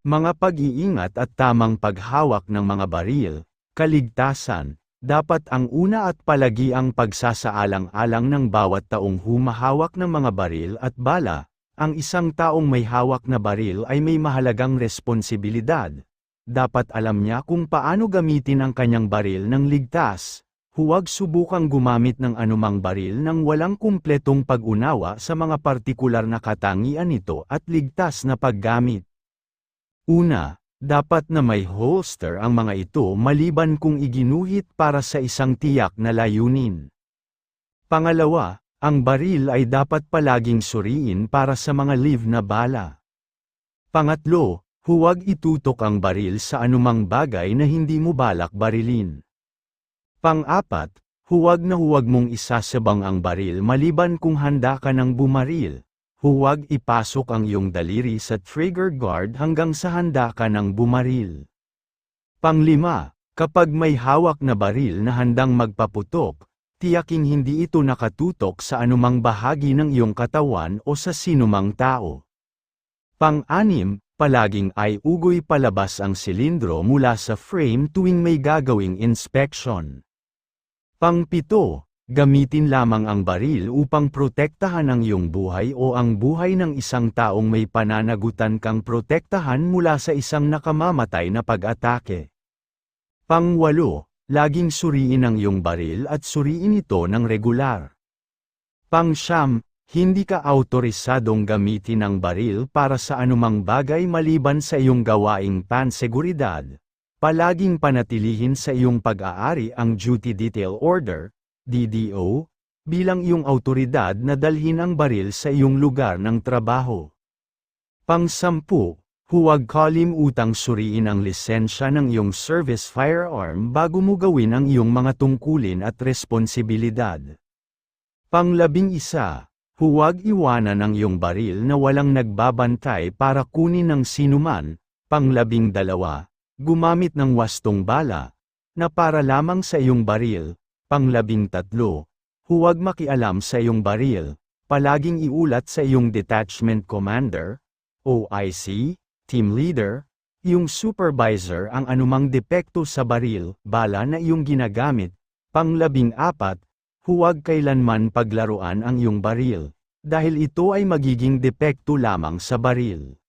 Mga pag-iingat at tamang paghawak ng mga baril, kaligtasan, dapat ang una at palagi ang pagsasaalang-alang ng bawat taong humahawak ng mga baril at bala. Ang isang taong may hawak na baril ay may mahalagang responsibilidad. Dapat alam niya kung paano gamitin ang kanyang baril ng ligtas. Huwag subukang gumamit ng anumang baril nang walang kumpletong pag-unawa sa mga partikular na katangian nito at ligtas na paggamit. Una, dapat na may holster ang mga ito maliban kung iginuhit para sa isang tiyak na layunin. Pangalawa, ang baril ay dapat palaging suriin para sa mga live na bala. Pangatlo, huwag itutok ang baril sa anumang bagay na hindi mo balak barilin. Pang-apat, huwag mong isasabang ang baril maliban kung handa ka ng bumaril. Huwag ipasok ang iyong daliri sa trigger guard hanggang sa handa ka ng bumaril. Panglima, kapag may hawak na baril na handang magpaputok, tiyaking hindi ito nakatutok sa anumang bahagi ng iyong katawan o sa sinumang tao. Pang-anim, palaging ay ugoy palabas ang silindro mula sa frame tuwing may gagawing inspection. Pang-pito, gamitin lamang ang baril upang protektahan ang iyong buhay o ang buhay ng isang taong may pananagutan kang protektahan mula sa isang nakamamatay na pag-atake. Pang-walo, laging suriin ang iyong baril at suriin ito ng regular. Pang-siyam, hindi ka awtorisadong gamitin ang baril para sa anumang bagay maliban sa iyong gawaing panseguridad. Palaging panatilihin sa iyong pag-aari ang Duty Detail Order, DDO, bilang iyong awtoridad na dalhin ang baril sa iyong lugar ng trabaho. Pang-sampu, huwag kalimutang suriin ang lisensya ng iyong service firearm bago mo gawin ang iyong mga tungkulin at responsibilidad. Pang-11, huwag iwanan ang iyong baril na walang nagbabantay para kunin ng sinuman. Pang-12, gumamit ng wastong bala, na para lamang sa iyong baril. Pang-13, huwag makialam sa iyong baril, palaging iulat sa iyong detachment commander, OIC, team leader, iyong supervisor ang anumang depekto sa baril, bala na iyong ginagamit. Pang-14, huwag kailanman paglaruan ang iyong baril, dahil ito ay magiging depekto lamang sa baril.